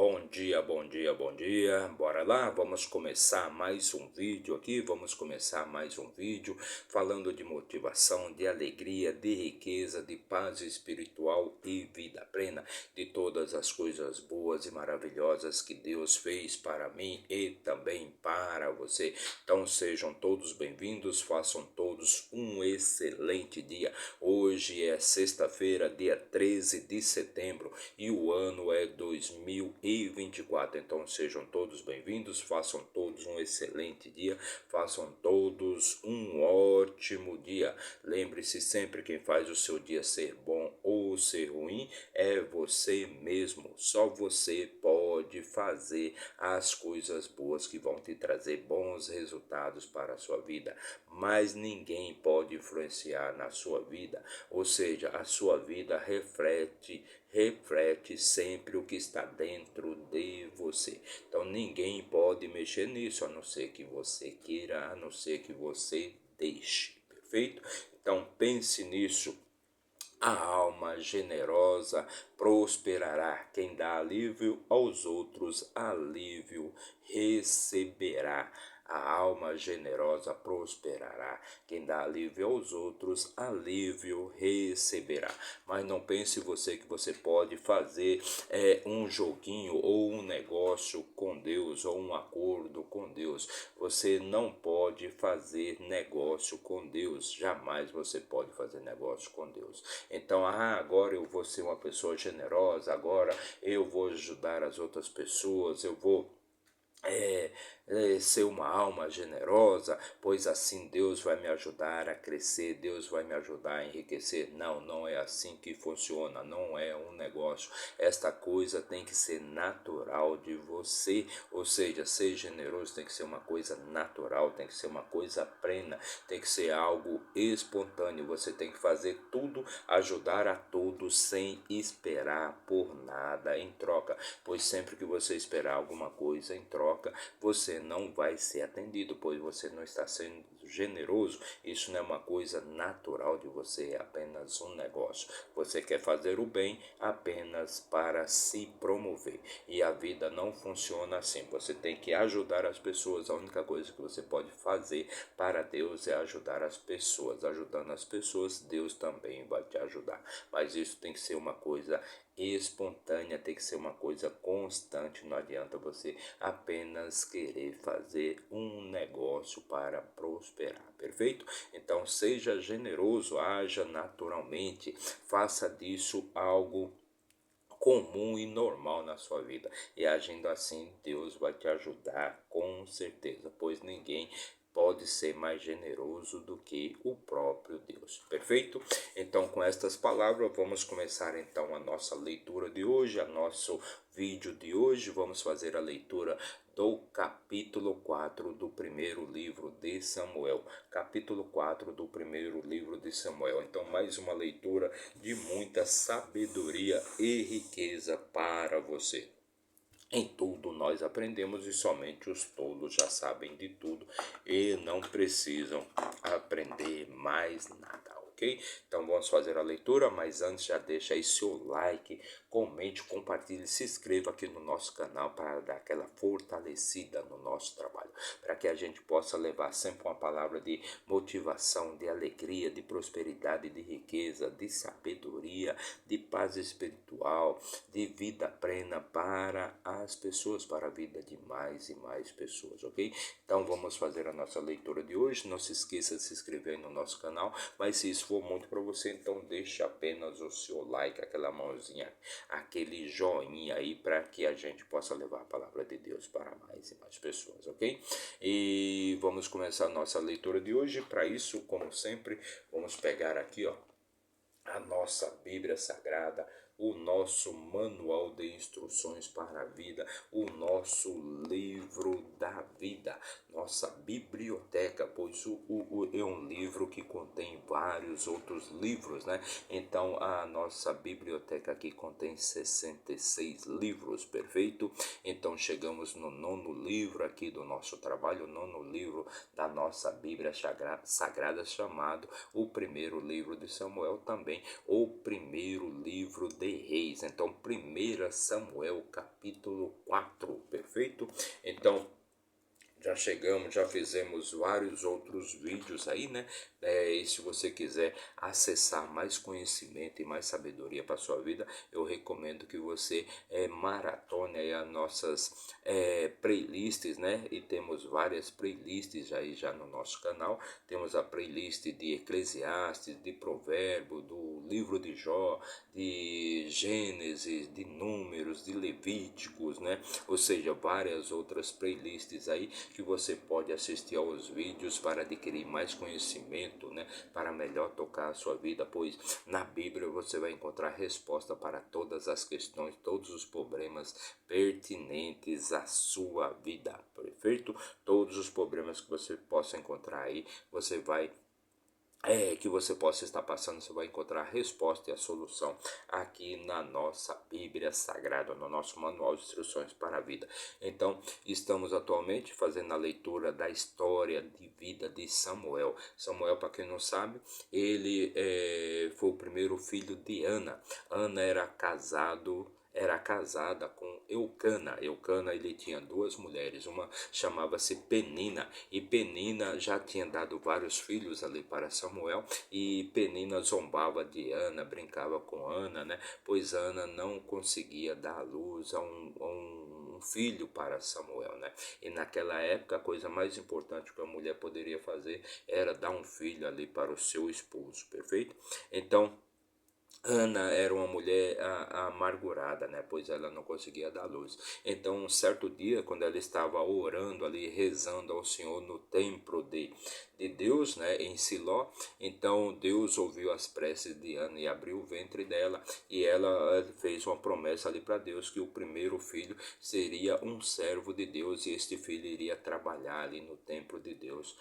Bom dia, bom dia, bom dia. Bora lá, vamos começar mais um vídeo aqui. Vamos começar mais um vídeo falando de motivação, de alegria, de riqueza, de paz espiritual e vida plena, de todas as coisas boas e maravilhosas que Deus fez para mim e também para você. Então sejam todos bem-vindos, façam todos um excelente dia. Hoje é sexta-feira, dia 13 de setembro e o ano é 2024. Então sejam todos bem-vindos, façam todos um excelente dia, façam todos um ótimo dia. Lembre-se sempre, quem faz o seu dia ser bom ou ser ruim é você mesmo. Só você pode fazer as coisas boas que vão te trazer bons resultados para a sua vida, mas ninguém pode influenciar na sua vida, ou seja, a sua vida reflete sempre o que está dentro de você. Então ninguém pode mexer nisso, a não ser que você queira, a não ser que você deixe, perfeito? Então pense nisso. A alma generosa prosperará. Quem dá alívio aos outros, alívio receberá. A alma generosa prosperará. Quem dá alívio aos outros, alívio receberá. Mas não pense você que você pode fazer um joguinho ou um negócio com Deus ou um acordo com Deus. Você não pode fazer negócio com Deus. Jamais você pode fazer negócio com Deus. Então, agora eu vou ser uma pessoa generosa, agora eu vou ajudar as outras pessoas, eu vou ser uma alma generosa, pois assim Deus vai me ajudar a crescer, Deus vai me ajudar a enriquecer. Não, não é assim que funciona, não é um negócio. Esta coisa tem que ser natural de você, ou seja, ser generoso tem que ser uma coisa natural, tem que ser uma coisa plena, tem que ser algo espontâneo. Você tem que fazer tudo, ajudar a todos sem esperar por nada em troca, pois sempre que você esperar alguma coisa em troca, você não vai ser atendido, pois você não está sendo generoso. Isso não é uma coisa natural de você, é apenas um negócio. Você quer fazer o bem apenas para se promover, e a vida não funciona assim. Você tem que ajudar as pessoas. A única coisa que você pode fazer para Deus é ajudar as pessoas. Ajudando as pessoas, Deus também vai te ajudar, mas isso tem que ser uma coisa espontânea, tem que ser uma coisa constante. Não adianta você apenas querer fazer um negócio para prosperar, perfeito? Então seja generoso, haja naturalmente, faça disso algo comum e normal na sua vida, e agindo assim Deus vai te ajudar com certeza, pois ninguém pode ser mais generoso do que o próprio Deus, perfeito? Então, com estas palavras, vamos começar então a nossa leitura de hoje, a nosso vídeo de hoje. Vamos fazer a leitura do capítulo 4 do primeiro livro de Samuel. Capítulo 4 do primeiro livro de Samuel. Então, mais uma leitura de muita sabedoria e riqueza para você. Em tudo nós aprendemos, e somente os tolos já sabem de tudo e não precisam aprender mais nada, ok? Então vamos fazer a leitura, mas antes já deixa aí seu like, comente, compartilhe, se inscreva aqui no nosso canal para dar aquela fortalecida no nosso trabalho, para que a gente possa levar sempre uma palavra de motivação, de alegria, de prosperidade, de riqueza, de sabedoria, de paz espiritual, de vida plena para as pessoas, para a vida de mais e mais pessoas, ok? Então vamos fazer a nossa leitura de hoje. Não se esqueça de se inscrever no nosso canal, mas se isso for muito para você, então deixe apenas o seu like, aquela mãozinha, aquele joinha aí, para que a gente possa levar a palavra de Deus para mais e mais pessoas, ok? E vamos começar a nossa leitura de hoje. Para isso, como sempre, vamos pegar aqui, ó, a nossa Bíblia Sagrada, o nosso manual de instruções para a vida, o nosso livro da vida, nossa biblioteca, pois é um livro que contém vários outros livros, né? Então a nossa biblioteca aqui contém 66 livros, perfeito? Então chegamos no nono livro aqui do nosso trabalho, o nono livro da nossa Bíblia Sagrada, chamado o primeiro livro de Samuel, também o primeiro livro de de Reis. Então, 1 Samuel capítulo 4, perfeito? Então, já chegamos, já fizemos vários outros vídeos aí, né? E se você quiser acessar mais conhecimento e mais sabedoria para sua vida, eu recomendo que você maratone aí as nossas playlists, né? E temos várias playlists aí já no nosso canal. Temos a playlist de Eclesiastes, de Provérbio, do livro de Jó, de Gênesis, de Números, de Levíticos, né? Ou seja, várias outras playlists aí que você pode assistir aos vídeos para adquirir mais conhecimento, né? Para melhor tocar a sua vida, pois na Bíblia você vai encontrar resposta para todas as questões, todos os problemas pertinentes à sua vida, perfeito? Todos os problemas que você possa encontrar aí, você vai que você possa estar passando, você vai encontrar a resposta e a solução aqui na nossa Bíblia Sagrada, no nosso Manual de Instruções para a Vida. Então, estamos atualmente fazendo a leitura da história de vida de Samuel. Samuel, para quem não sabe, ele foi o primeiro filho de Ana. Ana era casada com Eucana. Eucana, ele tinha duas mulheres, uma chamava-se Penina, e Penina já tinha dado vários filhos ali para Samuel, e Penina zombava de Ana, brincava com Ana, né? Pois Ana não conseguia dar luz a um filho para Samuel, né? E naquela época a coisa mais importante que a mulher poderia fazer era dar um filho ali para o seu esposo, perfeito? Então, Ana era uma mulher amargurada, né? Pois ela não conseguia dar luz. Então, um certo dia, quando ela estava orando ali, rezando ao Senhor no templo de Deus, né? Em Siló, então Deus ouviu as preces de Ana e abriu o ventre dela. E ela fez uma promessa ali para Deus que o primeiro filho seria um servo de Deus, e este filho iria trabalhar ali no templo de Deus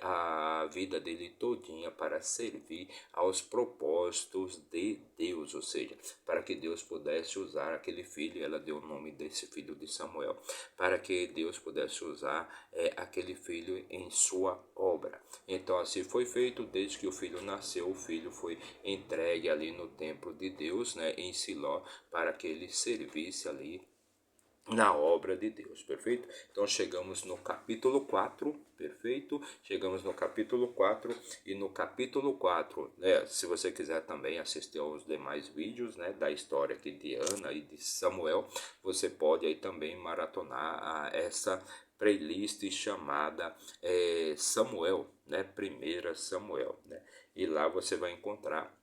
a vida dele todinha para servir aos propósitos de Deus, ou seja, para que Deus pudesse usar aquele filho. Ela deu o nome desse filho de Samuel, para que Deus pudesse usar aquele filho em sua obra. Então assim foi feito. Desde que o filho nasceu, o filho foi entregue ali no templo de Deus, né, em Siló, para que ele servisse ali na obra de Deus, perfeito? Então chegamos no capítulo 4, perfeito? Chegamos no capítulo 4, e no capítulo 4, né, se você quiser também assistir aos demais vídeos, né, da história aqui de Ana e de Samuel, você pode aí também maratonar essa playlist chamada Samuel, né, 1 Samuel, né? E lá você vai encontrar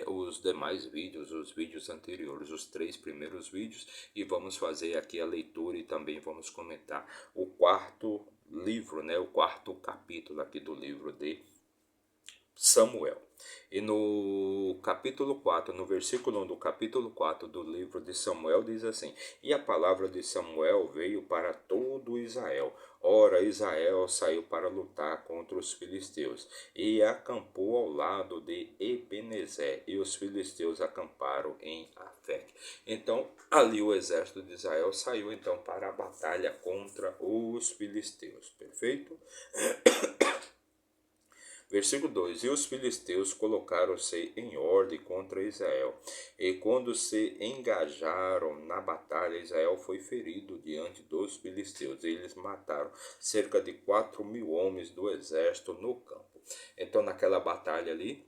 os demais vídeos, os vídeos anteriores, os 3 primeiros vídeos, e vamos fazer aqui a leitura e também vamos comentar o quarto livro, né, o quarto capítulo aqui do livro de Samuel. E no capítulo 4, no versículo 1 do capítulo 4 do livro de Samuel, diz assim: E a palavra de Samuel veio para todo Israel. Ora, Israel saiu para lutar contra os filisteus e acampou ao lado de Ebenezer, e os filisteus acamparam em Afec. Então, ali o exército de Israel saiu então para a batalha contra os filisteus. Perfeito? Versículo 2: E os filisteus colocaram-se em ordem contra Israel. E quando se engajaram na batalha, Israel foi ferido diante dos filisteus. Eles mataram cerca de 4.000 homens do exército no campo. Então, naquela batalha ali,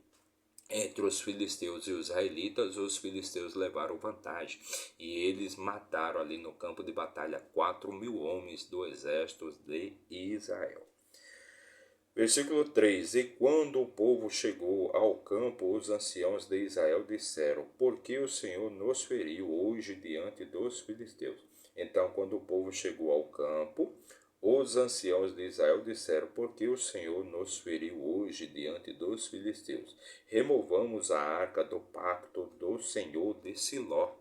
entre os filisteus e os israelitas, os filisteus levaram vantagem, e eles mataram ali no campo de batalha 4.000 homens do exército de Israel. Versículo 3: E quando o povo chegou ao campo, os anciãos de Israel disseram: Por que o Senhor nos feriu hoje diante dos filisteus? Então, quando o povo chegou ao campo, os anciãos de Israel disseram: Por que o Senhor nos feriu hoje diante dos filisteus? Removamos a arca do pacto do Senhor de Siló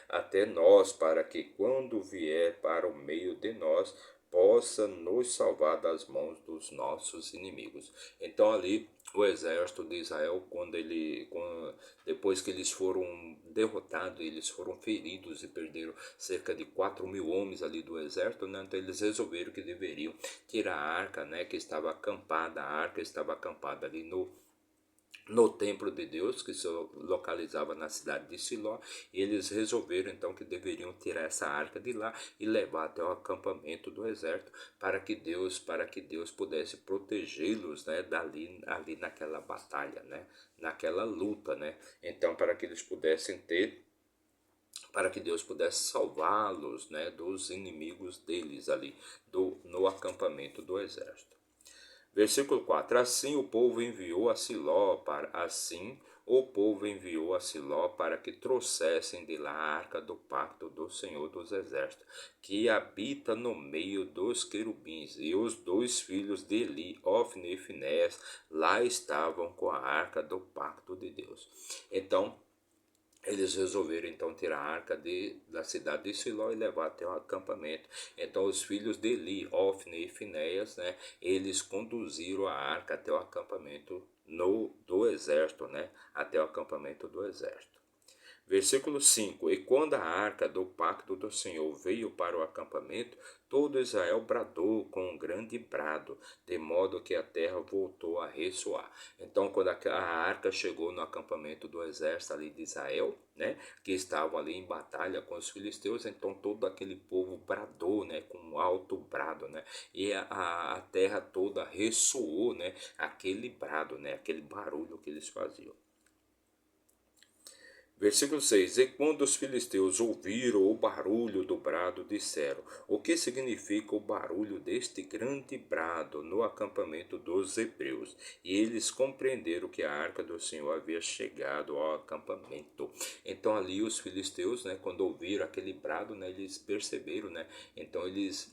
até nós, para que quando vier para o meio de nós, possa nos salvar das mãos dos nossos inimigos. Então ali o exército de Israel, depois que eles foram derrotados, eles foram feridos e perderam cerca de 4.000 homens ali do exército, né? Então eles resolveram que deveriam tirar a arca, né, que estava acampada. A arca estava acampada ali no templo de Deus, que se localizava na cidade de Siló, e eles resolveram então que deveriam tirar essa arca de lá e levar até o acampamento do exército para que Deus pudesse protegê-los, né, ali naquela batalha, né, naquela luta, né. Então, para que Deus pudesse salvá-los, né, dos inimigos deles ali no acampamento do exército. Versículo 4. Assim o povo enviou a Siló para que trouxessem de lá a arca do pacto do Senhor dos Exércitos, que habita no meio dos querubins. E os dois filhos de Eli, Ofne e Finéias, lá estavam com a arca do pacto de Deus. Então, eles resolveram então tirar a arca da cidade de Siló e levar até o acampamento. Então os filhos de Eli, Ofne e Finéias, né, eles conduziram a arca até o acampamento do exército, né, até o acampamento do exército. Versículo 5. E quando a arca do pacto do Senhor veio para o acampamento, todo Israel bradou com um grande brado, de modo que a terra voltou a ressoar. Então, quando a arca chegou no acampamento do exército ali de Israel, né, que estavam ali em batalha com os filisteus, então todo aquele povo bradou, né, com um alto brado, né, e a terra toda ressoou, né, aquele brado, né, aquele barulho que eles faziam. Versículo 6. E quando os filisteus ouviram o barulho do brado, disseram: O que significa o barulho deste grande brado no acampamento dos hebreus? E eles compreenderam que a arca do Senhor havia chegado ao acampamento. Então ali os filisteus, né, quando ouviram aquele brado, né, eles perceberam, né, então eles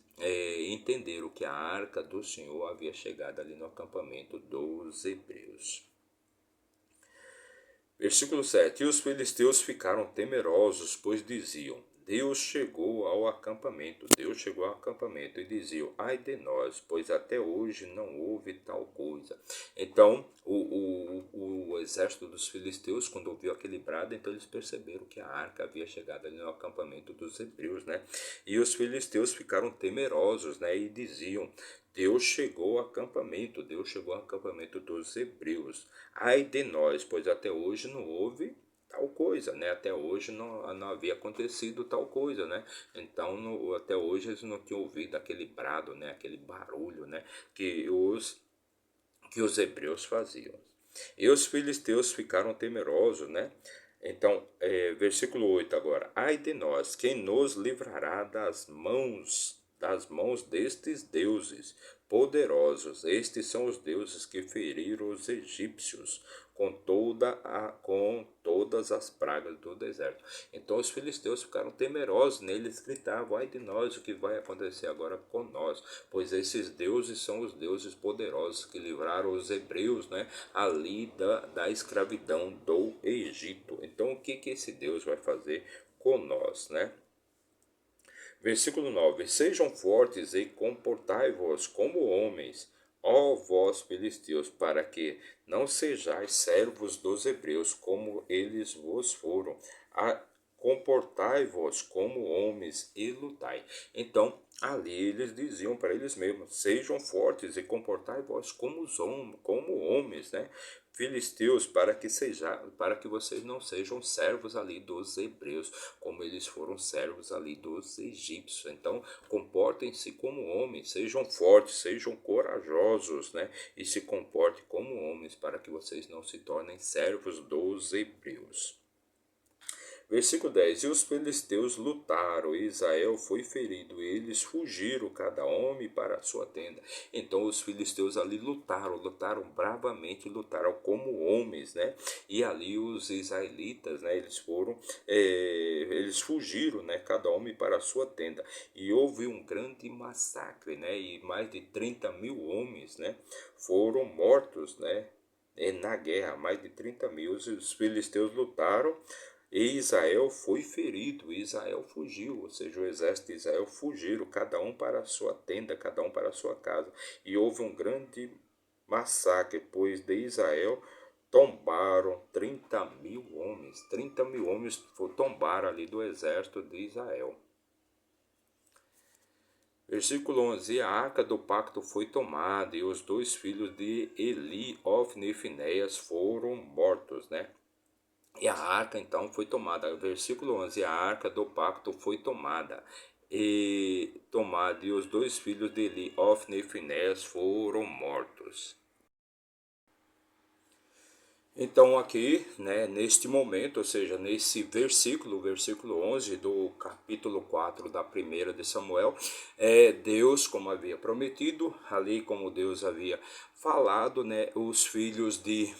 entenderam que a arca do Senhor havia chegado ali no acampamento dos hebreus. Versículo 7. E os filisteus ficaram temerosos, pois diziam: Deus chegou ao acampamento, e diziam: Ai de nós, pois até hoje não houve tal coisa. Então, o exército dos filisteus, quando ouviu aquele brado, então eles perceberam que a arca havia chegado ali no acampamento dos hebreus, né? E os filisteus ficaram temerosos, né? E diziam: Deus chegou ao acampamento dos hebreus. Ai de nós, pois até hoje não houve tal coisa, né? Até hoje não havia acontecido tal coisa, né? Então, até hoje eles não tinham ouvido aquele brado, né? Aquele barulho, né? Que os hebreus faziam. E os filisteus ficaram temerosos, né? Então, versículo 8 agora. Ai de nós, quem nos livrará das mãos destes deuses poderosos? Estes são os deuses que feriram os egípcios com todas as pragas do deserto. Então os filisteus ficaram temerosos, né? Eles gritavam: ai de nós, o que vai acontecer agora com nós? Pois esses deuses são os deuses poderosos que livraram os hebreus, né, ali da escravidão do Egito. Então o que esse Deus vai fazer com nós, né? Versículo 9. Sejam fortes e comportai-vos como homens, ó vós filisteus, para que não sejais servos dos hebreus, como eles vos foram. Comportai-vos como homens e lutai. Então, ali eles diziam para eles mesmos: sejam fortes e comportai-vos como homens, né? Filisteus, para que vocês não sejam servos ali dos hebreus, como eles foram servos ali dos egípcios. Então, comportem-se como homens, sejam fortes, sejam corajosos, né? E se comportem como homens, para que vocês não se tornem servos dos hebreus. Versículo 10. E os filisteus lutaram, e Israel foi ferido, e eles fugiram, cada homem para a sua tenda. Então os filisteus ali lutaram bravamente, lutaram como homens, né? E ali os israelitas, né, eles fugiram, né, cada homem para a sua tenda. E houve um grande massacre, né? E mais de 30 mil homens, né, foram mortos, né? Na guerra, mais de 30 mil. Os filisteus lutaram, e Israel foi ferido, Israel fugiu, ou seja, o exército de Israel fugiram, cada um para a sua tenda, cada um para a sua casa. E houve um grande massacre, pois de Israel tombaram 30 mil homens. 30 mil homens tombaram ali do exército de Israel. Versículo 11: E a arca do pacto foi tomada, e os dois filhos de Eli, Ofne e Finéias, foram mortos, né? E a arca então foi tomada. Versículo 11: E a arca do pacto foi tomada, e os dois filhos de Eli, Ofne e Finéias, foram mortos. Então aqui, né, neste momento, ou seja, nesse versículo, versículo 11 do capítulo 4 da primeira de Samuel, Deus, como havia prometido, ali como Deus havia falado, né, os filhos de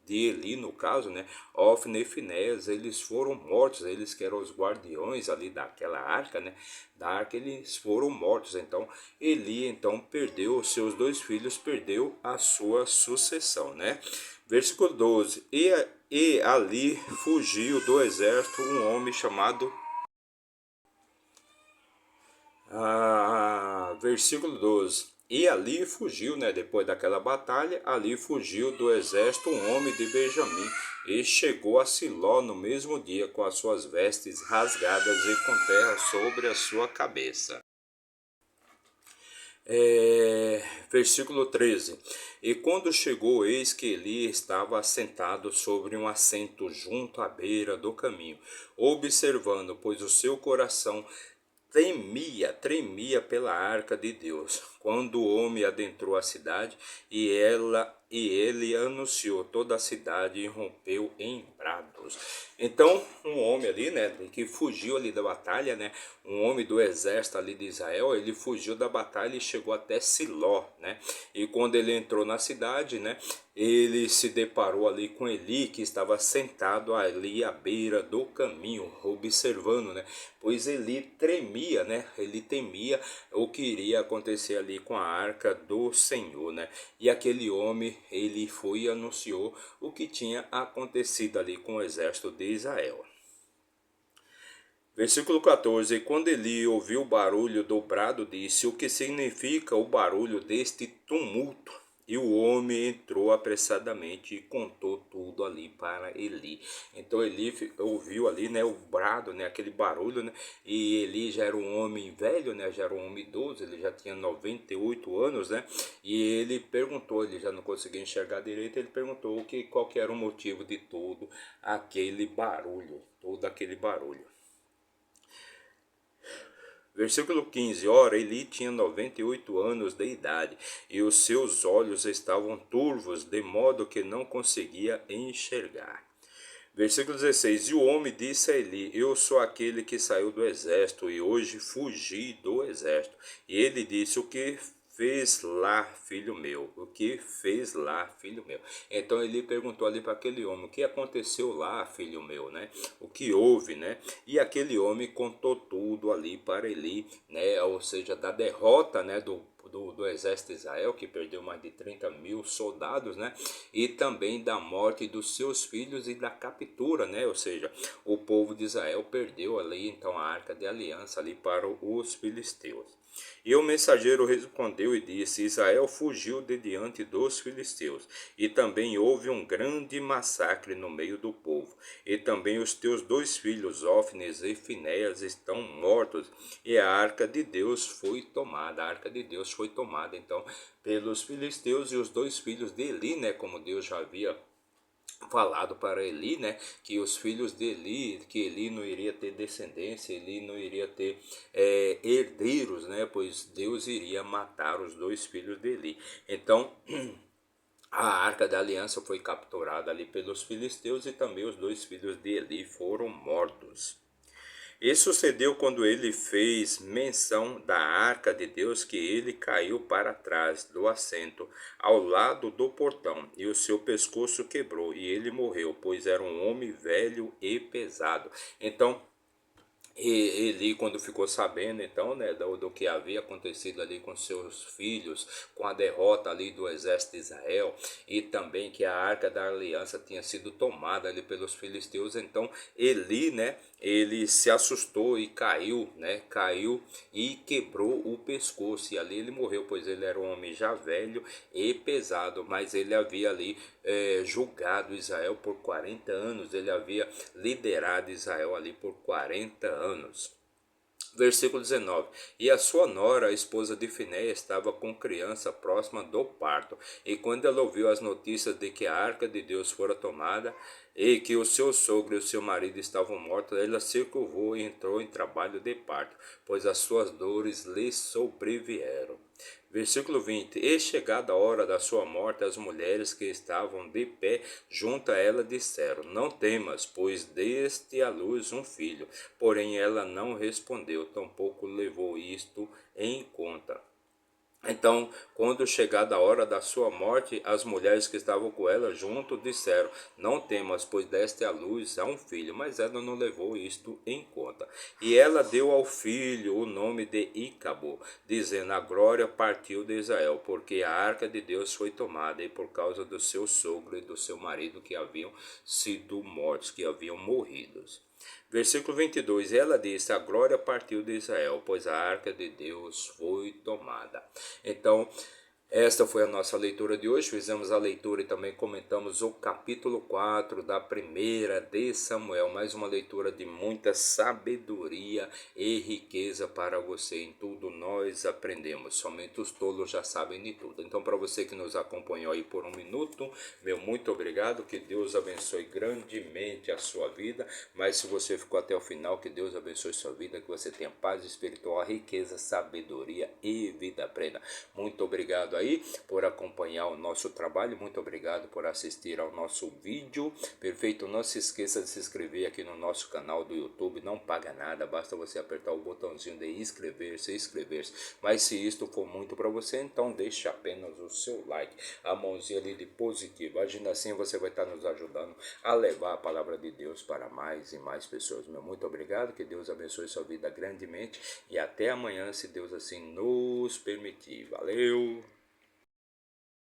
Eli, no caso, né, Ofne e Finéias, eles foram mortos, eles que eram os guardiões ali daquela arca, né, da arca, eles foram mortos. Então Eli então perdeu os seus dois filhos, perdeu a sua sucessão, né? Versículo 12: E ali fugiu do exército um homem chamado. Versículo 12: E ali fugiu, né, depois daquela batalha, ali fugiu do exército um homem de Benjamim, e chegou a Siló no mesmo dia com as suas vestes rasgadas e com terra sobre a sua cabeça. Versículo 13: E quando chegou, eis que Eli estava assentado sobre um assento junto à beira do caminho, observando, pois o seu coração tremia pela arca de Deus. Quando o homem adentrou a cidade, e ele anunciou toda a cidade e rompeu em brados. Então, um homem ali, né, que fugiu ali da batalha, né, um homem do exército ali de Israel, ele fugiu da batalha e chegou até Siló, né? E quando ele entrou na cidade, né, ele se deparou ali com Eli, que estava sentado ali à beira do caminho, observando, né? Pois Eli tremia, né? Ele temia o que iria acontecer ali com a arca do Senhor, né? E aquele homem, ele foi e anunciou o que tinha acontecido ali com o exército de Israel. Versículo 14: E quando Eli ouviu o barulho do brado, disse: O que significa o barulho deste tumulto? E o homem entrou apressadamente e contou tudo ali para Eli. Então Eli ouviu ali, né, o brado, né, aquele barulho, né? E Eli já era um homem velho, né? Já era um homem idoso, ele já tinha 98 anos, né? E ele perguntou, ele já não conseguia enxergar direito, ele perguntou qual que era o motivo de todo aquele barulho, todo aquele barulho. Versículo 15: Ora, Eli tinha 98 anos de idade, e os seus olhos estavam turvos, de modo que não conseguia enxergar. Versículo 16: E o homem disse a Eli: Eu sou aquele que saiu do exército, e hoje fugi do exército. E ele disse: O que fez lá, filho meu? O que fez lá, filho meu? Então ele perguntou ali para aquele homem: O que aconteceu lá, filho meu, né? O que houve, né? E aquele homem contou tudo ali para Eli, né? Ou seja, da derrota, né, do exército de Israel, que perdeu mais de 30 mil soldados, né? E também da morte dos seus filhos e da captura, né? Ou seja, o povo de Israel perdeu ali então a arca de aliança ali para os filisteus. E o mensageiro respondeu e disse: Israel fugiu de diante dos filisteus, e também houve um grande massacre no meio do povo. E também os teus dois filhos, Ofnes e Finéias, estão mortos, e a arca de Deus foi tomada. A arca de Deus foi tomada, então, pelos filisteus, e os dois filhos de Eli, né, como Deus já havia falado para Eli, né, que os filhos de Eli, que Eli não iria ter descendência, Eli não iria ter herdeiros, né, pois Deus iria matar os dois filhos de Eli. Então a arca da aliança foi capturada ali pelos filisteus, e também os dois filhos de Eli foram mortos. E sucedeu quando ele fez menção da arca de Deus, que ele caiu para trás do assento, ao lado do portão, e o seu pescoço quebrou, e ele morreu, pois era um homem velho e pesado. Então e Eli, quando ficou sabendo, então, né, do que havia acontecido ali com seus filhos, com a derrota ali do exército de Israel, e também que a arca da aliança tinha sido tomada ali pelos filisteus, então Eli, né, ele se assustou e caiu, né, caiu e quebrou o pescoço, e ali ele morreu, pois ele era um homem já velho e pesado, mas ele havia ali julgado Israel por 40 anos, ele havia liderado Israel ali por 40 anos. Versículo 19. E a sua nora, a esposa de Finéia, estava com criança próxima do parto. E quando ela ouviu as notícias de que a arca de Deus fora tomada e que o seu sogro e o seu marido estavam mortos, ela se curvou e entrou em trabalho de parto, pois as suas dores lhe sobrevieram. Versículo 20. E chegada a hora da sua morte, as mulheres que estavam de pé junto a ela disseram: Não temas, pois deste à luz um filho. Porém ela não respondeu, tampouco levou isto em conta. Então, quando chegada a hora da sua morte, as mulheres que estavam com ela junto disseram: Não temas, pois deste à luz a um filho. Mas ela não levou isto em conta. E ela deu ao filho o nome de Ícabo, dizendo: A glória partiu de Israel, porque a arca de Deus foi tomada, e por causa do seu sogro e do seu marido que haviam sido mortos, que haviam morrido. Versículo 22, ela disse: A glória partiu de Israel, pois a arca de Deus foi tomada. Então, esta foi a nossa leitura de hoje. Fizemos a leitura e também comentamos o capítulo 4 da primeira de Samuel. Mais uma leitura de muita sabedoria e riqueza para você. Em tudo nós aprendemos. Somente os tolos já sabem de tudo. Então, para você que nos acompanhou aí por um minuto, meu muito obrigado. Que Deus abençoe grandemente a sua vida. Mas se você ficou até o final, que Deus abençoe sua vida. Que você tenha paz espiritual, riqueza, sabedoria e vida plena. Muito obrigado aí por acompanhar o nosso trabalho, muito obrigado por assistir ao nosso vídeo, perfeito? Não se esqueça de se inscrever aqui no nosso canal do YouTube, não paga nada, basta você apertar o botãozinho de inscrever-se, mas se isto for muito para você, então deixe apenas o seu like, a mãozinha ali de positivo, agindo assim você vai estar nos ajudando a levar a palavra de Deus para mais e mais pessoas. Meu muito obrigado, que Deus abençoe sua vida grandemente e até amanhã, se Deus assim nos permitir. Valeu!